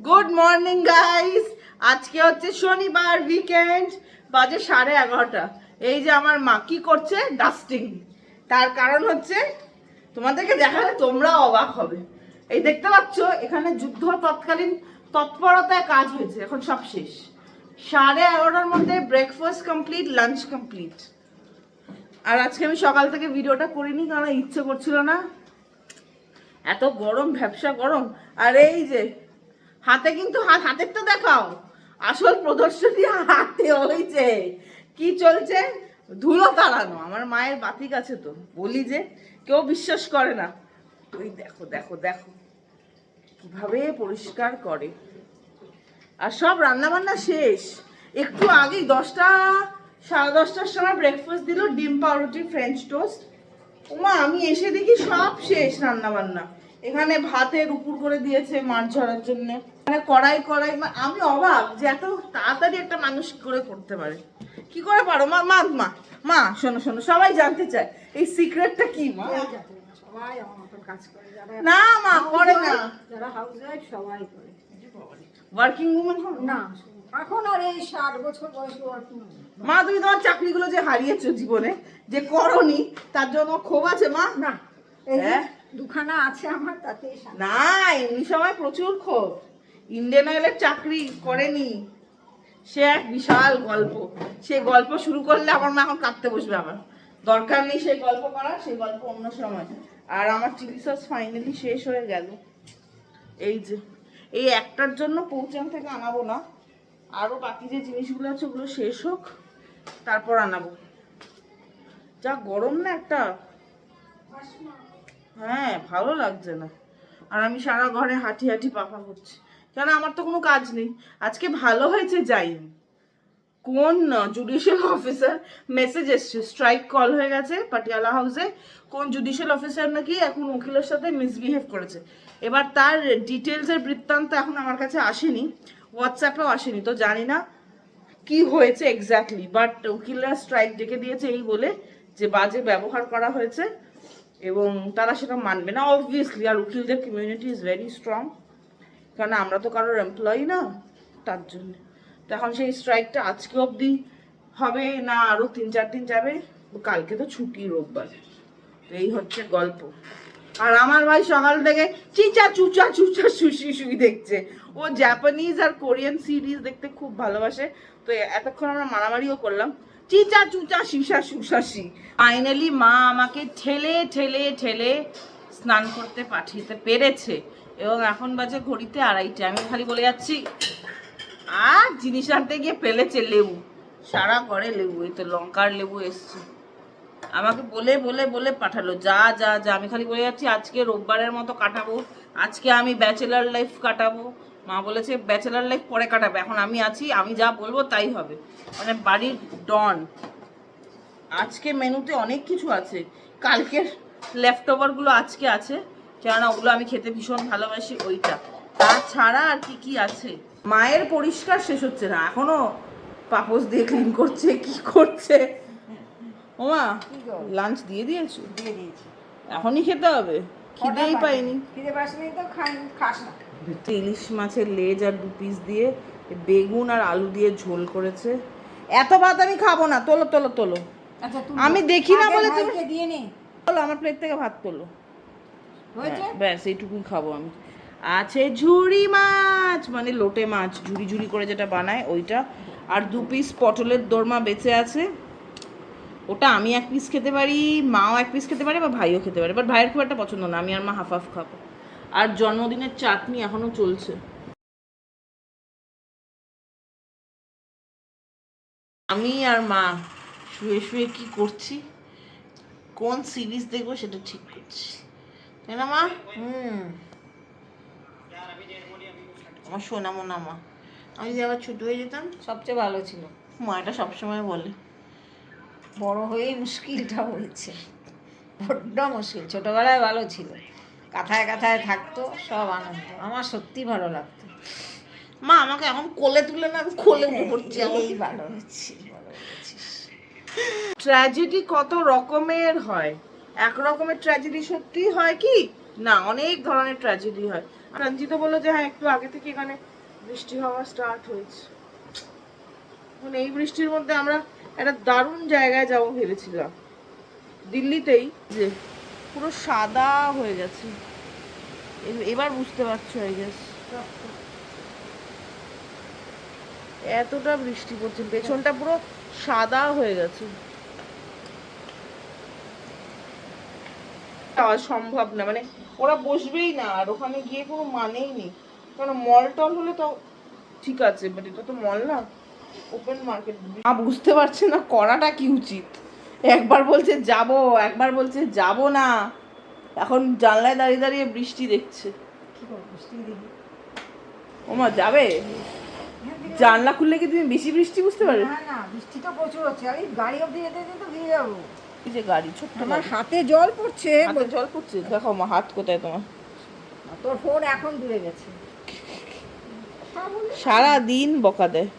Good morning guys. আজকে হচ্ছে শনিবার, উইকেন্ড, বাজে 11:30। এই যে আমার মা কি করছে, ডাস্টিং। তার কারণ হচ্ছে তোমাদেরকে দেখালে তোমরা অবাক হবে। এই দেখতে পাচ্ছ এখানে যুদ্ধ তৎকালীন তৎপরতায় কাজ হয়েছে, এখন সব শেষ। 11:30টার মধ্যে ব্রেকফাস্ট কমপ্লিট, লাঞ্চ কমপ্লিট। আর আজকে আমি সকাল থেকে ভিডিওটা করিনি কারণ ইচ্ছে করছিল না, এত গরম, ভ্যাপসা গরম। আর এই যে হাতে কিন্তু হাতের তো দেখাও, আসল প্রদর্শনী হাতে। ওই যে কি চলছে, ধুলো তাড়ানো। আমার মায়ের বাতিক আছে তো, বলি যে কেউ বিশ্বাস করে না। ওই দেখো দেখো দেখো কিভাবে পরিষ্কার করে। আর সব রান্না বান্না শেষ, একটু আগেই 10টা 10:30টার সময় ব্রেকফাস্ট দিল, ডিম পাউরুটি ফ্রেঞ্চ টোস্ট। ওমা আমি এসে দেখি সব শেষ রান্না বান্না। এখানে ভাতের উপর করে দিয়েছে মাছ ঝরার জন্য, মানে কড়াই কড়াই। আমি অবাক যে এত তাড়াতাড়ি একটা মানুষ করে করতে পারে। কি করে পারো মা? মা মা মা শোনো শোনো, সবাই জানতে চায় এই সিক্রেটটা কি মা? সবাই আমার মতন কাজ করে, না মা করে না, যারা হাউস ওয়াইফ সবাই করে। ওয়ার্কিং উমেন হন না এখন আর এই 60 বছর বয়সে ওয়ার্কিং। মা তুমি তোমার চাকরিগুলো যে হারিয়েছো জীবনে, যে করনি, তার জন্য ক্ষোভ আছে মা? না, এই যে দুখানা আছে আমার, তাতেই শান্তি। না, এমনি সময় প্রচুর ক্ষোভ। ইন্ডিয়ান অয়েলের চাকরি করেনি, সে এক বিশাল গল্প। সেই গল্প শুরু করলে আমার মা এখন কাঁদতে বসবে। আমার দরকার নেই সেই গল্প করার, সেই গল্প অন্য সময়। আর আমার চিলি সস ফাইনালি শেষ হয়ে গেল। এই যে এই একটার জন্য পৌঁছান থেকে আনাবো না, আরো বাকি যে জিনিসগুলো আছে ওগুলো শেষ হোক, তারপর আনাবো। যা গরম না একটা, হ্যাঁ ভালো লাগছে না। আর আমি সারা ঘরে হাঁটি হাঁটি পাপা করছি, কেন আমার তো কোনো কাজ নেই। আজকে ভালো হয়েছে যাইনি। কোন জুডিশিয়াল অফিসার মেসেজ এসছে, স্ট্রাইক কল হয়ে গেছে পাটিয়ালা হাউসে। কোন জুডিশিয়াল অফিসার নাকি এখন উকিলের সাথে মিসবিহেভ করেছে। এবার তার ডিটেলসের বৃত্তান্ত এখন আমার কাছে আসেনি, হোয়াটসঅ্যাপেও আসেনি, তো জানি না কি হয়েছে এক্স্যাক্টলি। বাট উকিলরা স্ট্রাইক ডেকে দিয়েছে এই বলে যে বাজে ব্যবহার করা হয়েছে এবং তারা সেটা মানবে না অবভিয়াসলি। আর উকিলদের কমিউনিটি ইজ ভেরি স্ট্রং, কারণ আমরা তো কারোর এমপ্লয়ি না, তার জন্য। তো এখন সেই স্ট্রাইকটা আজকে অবধি হবে না, আরও 3-4 দিন যাবে। কালকে তো ছুটি, রোববার। তো এই হচ্ছে গল্প। আর আমার ভাই সকাল থেকে চিচা চুচা চুচা সুশি শুই দেখছে। ও জাপানিজ আর কোরিয়ান সিরিজ দেখতে খুব ভালোবাসে, তো এতক্ষণ আমরা মারামারিও করলাম। চিচা চুচা শিশা সুশাসি। ফাইনালি মা আমাকে ঠেলে ঠেলে ঠেলে স্নান করতে পাঠিয়ে পেরেছে, এবং এখন বাজে ঘড়িতে 2:30। আমি খালি বলে যাচ্ছি আর জিনিস আনতে গিয়ে ফেলেছে লেবু, সারা ঘরে লেবু। এই তো লঙ্কার লেবু এসছে, আমাকে বলে বলে বলে পাঠালো যা যা যা। আমি খালি বলে যাচ্ছি আজকে রোববারের মতো কাটাবো, আজকে আমি ব্যাচেলার লাইফ কাটাবো। মা বলেছে ব্যাচেলার লাইফ পরে কাটাবে, এখন আমি আছি, আমি যা বলবো তাই হবে, মানে বাড়ির ডন। আজকে মেনুতে অনেক কিছু আছে, কালকের লেফট ওভারগুলো আজকে আছে, কেননা ওগুলো আমি খেতে ভীষণ ভালোবাসি। ওইটা তাছাড়া আর কি কি আছে। মায়ের পরিষ্কার শেষ হচ্ছে না, এখনো পাপোশ দিয়ে ক্লিন করছে, কি করছে। ওমা লাঞ্চ দিয়ে দিয়েছো? দিয়ে দিয়েছি, এখনই খেতে হবে, খিদেই পাইনি। খিদে পাসনি তো খাস না। ইলিশ মাছের লেজ আর 2 পিস দিয়ে বেগুন আর আলু দিয়ে ঝোল করেছে। এত ভাত আমি খাবো না, তোলো তোলো তোলো। আচ্ছা আমি দেখি না বলে তুমি দিয়ে নে, তোলো, আমার প্লেট থেকে ভাত তোলো। হয়েছে? ব্যাস এইটুকুই খাবো আমি। আছে ঝুড়ি মাছ, মানে লোটে মাছ ঝুড়ি ঝুড়ি করে যেটা বানায় ওইটা, আর 2 পিস পটলের দোরমা বেঁচে আছে। ওটা আমি 1 পিস খেতে পারি, মাও 1 পিস খেতে পারে, বা ভাইও খেতে পারে, বাট ভাইয়ের খুব একটা পছন্দ না, আমি আর মা হাফ হাফ খাবো। আর জন্মদিনের চাটনি এখনো চলছে। আমি আর মা শুয়ে শুয়ে কি করছি, কোন সিরিজ দেখবো সেটা ঠিক করছি, তাই না মা? আমার সোনামো না মা, আমি যদি আবার ছোট হয়ে যেতাম সবচেয়ে ভালো ছিল। মা এটা সবসময় বলে। বড় হয়েই মুশকিলটা হয়েছে, বড্ড মুশকিল। ছোটবেলায় ভালো ছিল, কাঁথায় কাঁথায় থাকতো, সব আনন্দ, আমার সত্যি ভালো লাগতো। মা আমাকে এখন কোলে তুলে না, আমি কোলে উঠে পড়ছি। এই ভালো হচ্ছে, ভালো হচ্ছিস। ট্র্যাজেডি কত রকমের হয়, এক রকমের ট্র্যাজেডি সত্যি হয় কি না, অনেক ধরনের ট্র্যাজেডি হয়। রঞ্জিত বললো যে হ্যাঁ একটু আগে থেকে এখানে বৃষ্টি হওয়া স্টার্ট হয়েছে। এখন এই বৃষ্টির মধ্যে আমরা একটা দারুণ জায়গায় যাব ভেবেছিলাম, দিল্লিতেই, যে পুরো সাদা হয়ে গেছে। এবার বুঝতে পারছো আই গেস, এতটা বৃষ্টি পড়ছে, পেছনটা পুরো সাদা হয়ে গেছে। যাওয়া সম্ভব না, মানে ওরা বসবেই না, আর ওখানে গিয়ে কোনো মানেই নেই। কারণ মল টল হলে তো ঠিক আছে, বাট এটা তো মল না, ওপেন মার্কেট। বুঝতে পারছে না করাটা কি উচিত। একবার বলছে যাব, একবার বলছে যাব না। এখন জানলায় দাঁড়িয়ে দাঁড়িয়ে বৃষ্টি দেখছে। কি করবো, বৃষ্টি দেখি। ওমা যাবে, জানলা খুললে কি তুমি বেশি বৃষ্টি বুঝতে পারবে? না না, বৃষ্টি তো প্রচুর হচ্ছে, আর এই গাড়ি অব্দি যেতে যেতে তো ভিজে যাবো। এই যে গাড়ি, ছোট্ট আমার গাড়ি। হাতে জল পড়ছে। হাতে জল পড়ছে, দেখো মা হাত কোথায় তোমার। তোর ফোন এখন দূরে গেছে। সারা দিন বকা দেয়।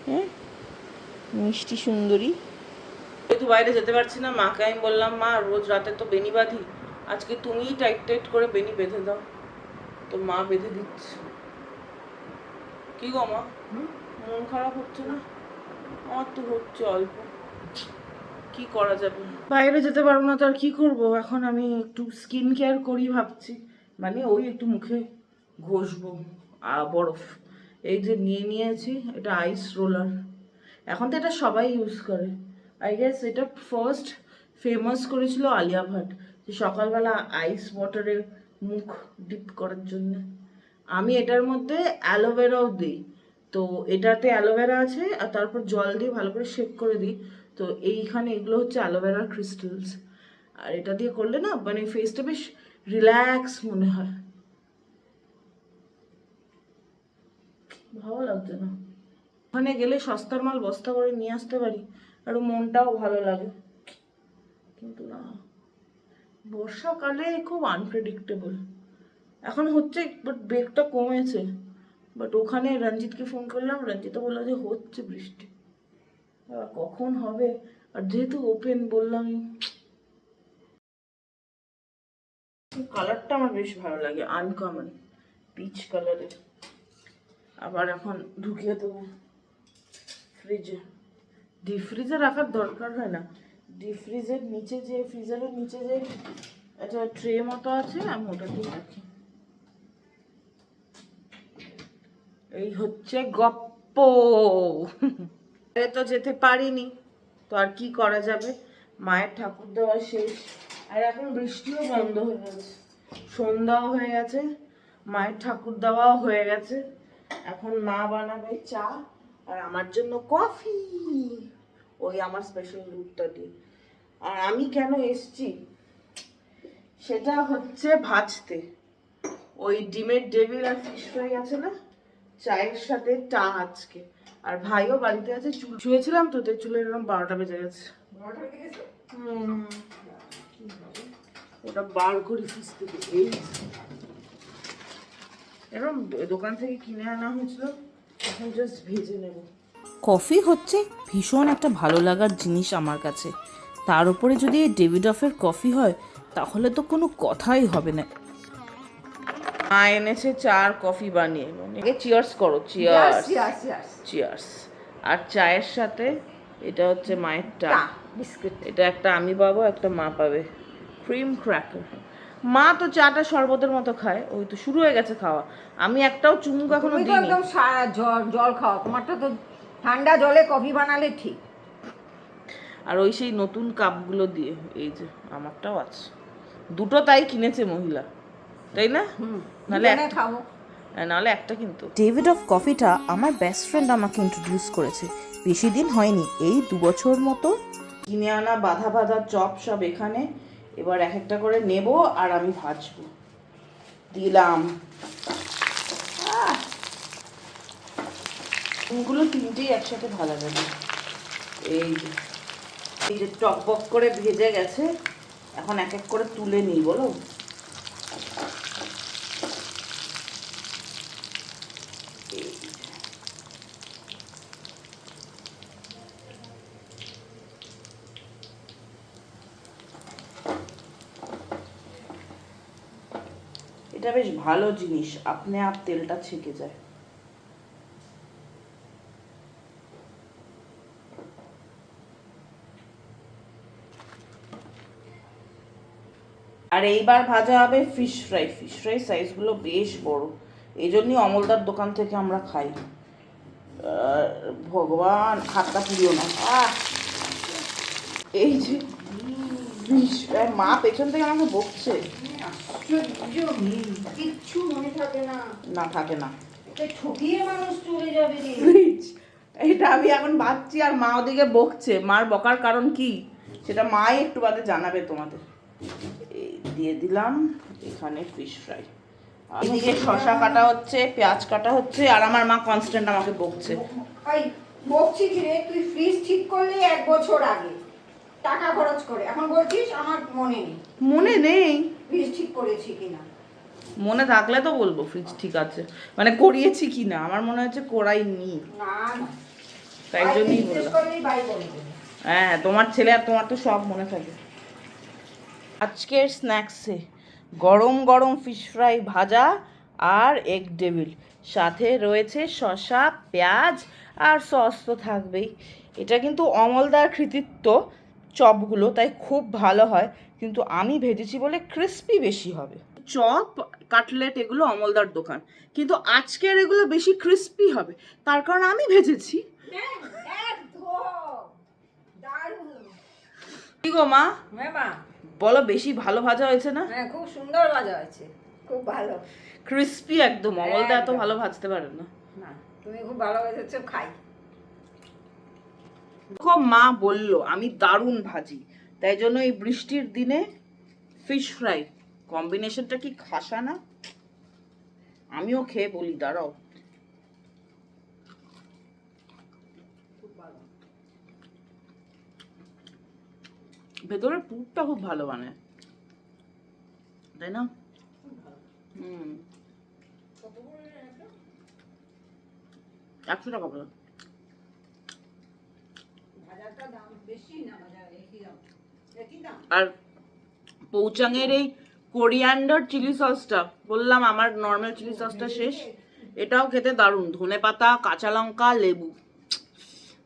হ্যাঁ, মিষ্টি সুন্দরী। যেহেতু বাইরে যেতে পারছি না, মাকে আমি বললাম, মা রোজ রাতে তো বেনি বাঁধি, আজকে তুমিই টাইট টাইট করে বেনি বেঁধে দাও। তো মা বেঁধে দিচ্ছে। কি গো মা, মন খারাপ হচ্ছে না? আমার তো হচ্ছে অল্প, কি করা যাবে। বাইরে যেতে পারবো না তো আর কি করবো। এখন আমি একটু স্কিন কেয়ার করি ভাবছি, মানে ওই একটু মুখে ঘষবো বরফ। এই যে নিয়ে নিয়েছি, এটা আইস রোলার। এখন তো এটা সবাই ইউজ করে। আই গেস এটা ফার্স্ট ফেমাস করেছিল আলিয়া ভাট, যে সকালবেলা আইস ওয়াটারে মুখ ডিপ করার জন্য। আমি এটার মধ্যে অ্যালোভেরাও দিই। তো এটাতে অ্যালোভেরা আছে, আর তারপর জল দিয়ে ভালো করে শেক করে দিই। তো এইখানে এগুলো হচ্ছে অ্যালোভেরার ক্রিস্টালস। আর এটা দিয়ে করলে না মানে ফেসটা বেশ রিল্যাক্স মনে হয়। ভালো লাগছে না। ওখানে গেলে সস্তার মাল বস্তা করে নিয়ে আসতে পারি, আর মনটাও ভালো লাগে। কিন্তু না, বর্ষাকালে খুব আনপ্রেডিক্টেবল। এখন হচ্ছে বাট বেগটা কমেছে। বাট ওখানে রঞ্জিতকে ফোন করলাম, রঞ্জিতও বললো যে হচ্ছে বৃষ্টি, কখন হবে। আর যেহেতু ওপেন বললাম, কালারটা আমার বেশ ভালো লাগে, আনকমন পিচ কালারের। আবার এখন ঢুকিয়ে দেবো ফ্রিজে। ডিপ ফ্রিজে রাখার দরকার হয় না, ডিপ ফ্রিজের নিচে যে ফ্রিজারের নিচে যে একটা ট্রে মতো আছে, আমি ওটাতেই রাখি। এই হচ্ছে গপ্প। তো যেতে পারিনি, তো আর কি করা যাবে। মায়ের ঠাকুর দেওয়া শেষ, আর এখন বৃষ্টিও বন্ধ হয়ে গেছে, সন্ধ্যাও হয়ে গেছে, মায়ের ঠাকুর দেওয়াও হয়ে গেছে। এখন মা বানাবে চা, আর আমার জন্য কফি, ওই আমার স্পেশাল দুধটা দিয়ে। আর আমি কেন এসছি সেটা হচ্ছে ভাজতে ওই ডিমের ডেভিল আর ফিশ ফ্রাই আছে না, চায়ের সাথে টা আজকে। আর ভাইও বাড়িতে আছে, চুল শুয়েছিলাম তো, চুলে এরকম 12টা বেজে গেছে। ওটা বার করি ফ্রিজ থেকে, এই এরকম দোকান থেকে কিনে আনা হয়েছিল, এখন জাস্ট ভেজে নেব। কফি হচ্ছে ভীষণ একটা ভালো লাগার জিনিস আমার কাছে। তার উপরে যদি এই ডেভিডফের কফি হয় তাহলে তো কোনো কথাই হবে না। মা এনেছে চার কফি বানিয়ে, মানে চিয়ার্স করো, চিয়ার্স চিয়ার্স। আর চায়ের সাথে এটা হচ্ছে মায়ের টা বিস্কুট। এটা একটা আমি পাবো, একটা মা পাবে, ক্রিম ক্র্যাকার। মা তো চাটা শরবতের মতো খায়, ওই তো শুরু হয়ে গেছে খাওয়া। আমি একটাও চুমুক এখনো তুমি তো দিইনি। একদম জল খাও, তোমারটা তো ঠান্ডা জলে কফি বানালে ঠিক। আর ওই সেই নতুন কাপগুলো দিয়ে, এই যে আমারটাও আছে, দুটো তাই কিনেছে মহিলা, তাই না? নাহলে খাবো, নাহলে একটা কিন্তু। ডেভিডফ কফিটা আমার বেস্ট ফ্রেন্ড আমাকে ইন্ট্রোডিউস করেছে, বেশি দিন হয়নি, এই 2 বছর মতো। কিনে আনা বাঁধা বাঁধা চপ সব এখানে, এবার এক একটা করে নেব আর আমি ভাজবো। দিলাম এগুলো তিনটেই একসাথে ভাজা যাবে। এই যে টকবক করে ভেজে গেছে, এখন এক এক করে তুলে নিই বলো। এটা বেশ ভালো জিনিস, আপনি তেলটা ছেঁকে যায়। আর এইবার ভাজা হবে ফিশ ফ্রাই। ফিশ ফ্রাই সাইজগুলো বেশ বড়, এই জন্যই অমলদার দোকান থেকে আমরা খাই। ভগবান, হাতটা পুড়িও না। এই যে ফিশ ফ্রাই, মা পেছন থেকে আমাকে বকছে। কিচ্ছু মনে থাকে না, না থাকে না, ঠকিয়ে মানুষ চলে যাবে। ফ্রিজ, এটা আমি এখন ভাবছি আর মা ওদিকে বকছে। মার বকার কারণ কি সেটা মাই একটু বাদে জানাবে তোমাদের। এই দিয়ে দিলাম এখানে ফিশ ফ্রাই, এদিকে শসা কাটা হচ্ছে, পেঁয়াজ কাটা হচ্ছে, আর আমার মা কনস্ট্যান্ট আমাকে বকছে। বকছি কি রে, তুই ফ্রিজ ঠিক করলি 1 বছর আগে টাকা খরচ করে, এখন বলছিস আমার মনে নেই। মনে নেই? ফ্রিজ ঠিক করেছি কিনা মনে থাকলে তো বলবো ফ্রিজ ঠিক আছে, মানে করিয়েছি কিনা। আমার মনে হচ্ছে করাইনি, না না, তাই জন্যই বললাম। হ্যাঁ, তোমার ছেলে আর তোমার তো সব মনে থাকে। আজকের স্ন্যাক্সে গরম গরম ফিশ ফ্রাই ভাজা আর এগ ডেভিল, সাথে রয়েছে শসা, পেঁয়াজ আর সস তো থাকবেই। এটা কিন্তু অমলদার কৃতিত্ব চপগুলো, তাই খুব ভালো হয়, কিন্তু আমি ভেজেছি বলে ক্রিস্পি বেশি হবে। চপ, কাটলেট এগুলো অমলদার দোকান, কিন্তু আজকের এগুলো বেশি ক্রিস্পি হবে, তার কারণ আমি ভেজেছি। কি গো মা, বলো বেশি ভালো ভাজা হয়েছে না? হ্যাঁ, খুব সুন্দর ভাজা হয়েছে, খুব ভালো, ক্রিস্পি একদম। অমলদা এত ভালো ভাজতে পারে না। না, তুমি খুব ভালো ভেজেছো, খাই। মা বললো আমি দারুণ ভাজি, তাই জন্য এই বৃষ্টির দিনে ফিশ ফ্রাই কম্বিনেশনটা কি খাসা না? আমিও খেয়ে বলি, দাঁড়াও। ভেতরের পুরটা খুব ভালো বানায়, তাই না? হুম, 100 টাকা বলো। আর পৌচাঙের এই কোরিয়ান্ডার চিলি সসটা, বললাম আমার নর্মাল চিলি সসটা শেষ, এটাও খেতে দারুণ। ধনেপাতা, কাঁচা লঙ্কা, লেবু,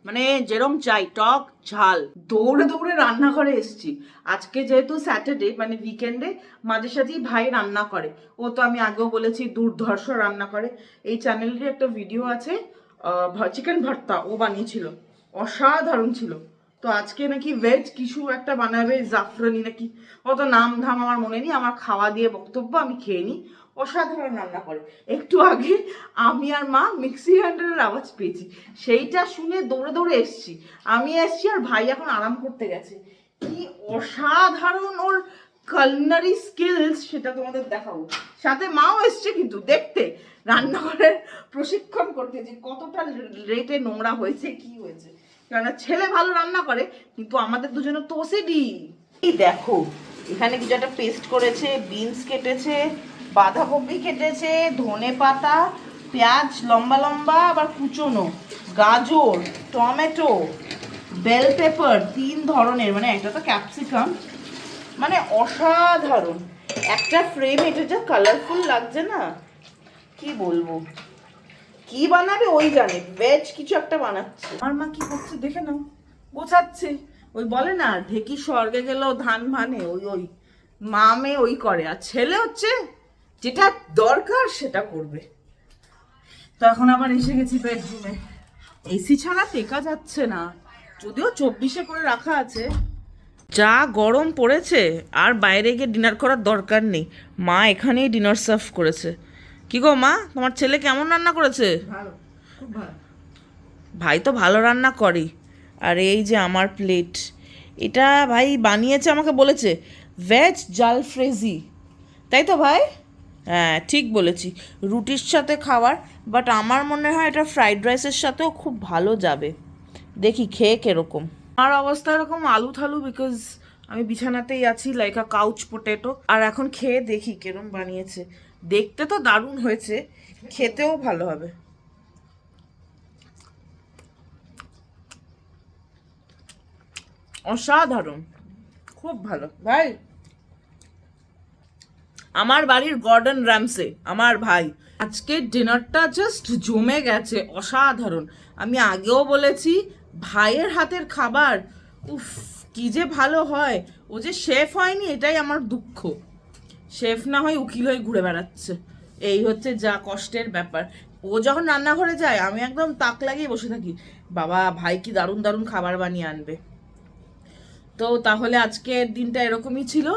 মানে যেরম চাই, টক ঝাল। দৌড়ে দৌড়ে রান্নাঘরে এসছি আজকে, যেহেতু স্যাটারডে মানে উইকেন্ডে মাঝে সাঝেই ভাই রান্না করে। ও তো আমি আগেও বলেছি দুর্ধর্ষ রান্না করে। এই চ্যানেলেরই একটা ভিডিও আছে, চিকেন ভর্তা ও বানিয়েছিল, অসাধারণ ছিল। তো আজকে নাকি ভেজ কিছু একটা বানাবে, জাফরানি নাকি, অত নাম ধাম আমার মনে নেই। আমার খাওয়া দিয়ে বক্তব্য, আমি খেয়ে নিই। অসাধারণ রান্না করে। একটু আগে আমি আর মা মিক্সি গ্রাইন্ডারের আওয়াজ পেয়েছি, সেইটা শুনে দৌড়ে দৌড়ে এসছি। আমি এসছি আর ভাই এখন আরাম করতে গেছে। কি অসাধারণ ওর কালিনারি স্কিলস, সেটা তোমাদের দেখাবো। সাথে মাও এসছে কিন্তু দেখতে, রান্নাঘরের প্রশিক্ষণ করতে, যে কতটা রেটে নোংরা হয়েছে, কি হয়েছে। কেননা ছেলে ভালো রান্না করে, কিন্তু আমাদের দুজনের তো ওসিডি। এই দেখো, এখানে কিছু একটা পেস্ট করেছে, বিনস কেটেছে, বাঁধাকপি কেটেছে, ধনে পাতা, পেঁয়াজ লম্বা লম্বা আবার কুচোনো, গাজর, টমেটো, বেল পেপার 3 ধরনের, মানে একটা তো ক্যাপসিকাম, মানে অসাধারণ একটা ফ্রেম। এটা যা কালারফুল লাগছে না, কি বলবো। কি বানাবে ওই জানে, ভেজ কিছু একটা বানাচ্ছে। আমার মা কি করছে দেখে নাও, গোছাচ্ছে। ওই বলে না ঢেকি স্বর্গে গেল ধান ভানে, ওই ওই মামে ওই করে। আর ছেলে হচ্ছে যেটা দরকার সেটা করবে। তো এখন আবার এসে গেছি বেডরুমে, এসি ছাড়া টেকা যাচ্ছে না, যদিও 24-এ করে রাখা আছে। যা গরম পড়েছে, আর বাইরে গিয়ে ডিনার করার দরকার নেই, মা এখানেই ডিনার সার্ভ করেছে। কি গো মা, তোমার ছেলে কেমন রান্না করেছে? ভালো, খুব ভালো। ভাই তো ভালো রান্না করে। আর এই যে আমার প্লেট, এটা ভাই বানিয়েছে, আমাকে বলেছে ভেজ জালফ্রেজি, তাই তো ভাই? হ্যাঁ ঠিক বলেছি, রুটির সাথে খাবার। বাট আমার মনে হয় এটা ফ্রাইড রাইসের সাথেও খুব ভালো যাবে। দেখি খেয়ে কিরকম। আমার অবস্থা এরকম আলু থালু, বিকজ আমি বিছানাতেই আছি লাইক আ কাউচ পোটেটো। আর এখন খেয়ে দেখি কিরম বানিয়েছে। দেখতে তো দারুণ হয়েছে, খেতেও ভালো হবে। অসাধারণ, খুব ভালো ভাই। আমার বাড়ির গর্ডন র্যামসে আমার ভাই। আজকে ডিনারটা জাস্ট জমে গেছে, অসাধারণ। আমি আগেও বলেছি ভাইয়ের হাতের খাবার উফ কি যে ভালো হয়। ও যে শেফ হয়নি, এটাই আমার দুঃখ। শেফ না হয় উকিল হয়ে ঘুরে বেড়াচ্ছে। এই হচ্ছে যা কষ্টের ব্যাপার। ও যখন রান্নাঘরে যায় আমি একদম তাক লাগিয়ে বসে থাকি, বাবা ভাই কি দারুণ দারুণ খাবার বানিয়ে আনবে। তো তাহলে আজকের দিনটা এরকমই ছিল।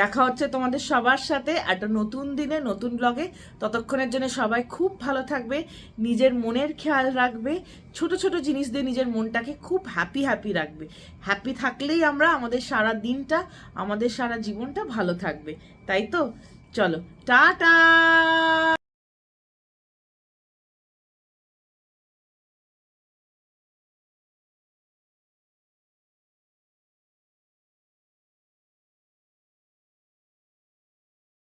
দেখা হচ্ছে তোমাদের সবার সাথে একটা নতুন দিনে নতুন ব্লগে। ততক্ষণের জন্য সবাই খুব ভালো থাকবে, নিজের মনের খেয়াল রাখবে, ছোট ছোট জিনিস দিয়ে নিজের মনটাকে খুব হ্যাপি হ্যাপি রাখবে। হ্যাপি থাকলেই আমরা আমাদের সারা দিনটা, আমাদের সারা জীবনটা ভালো থাকবে, তাই তো? চলো টাটা।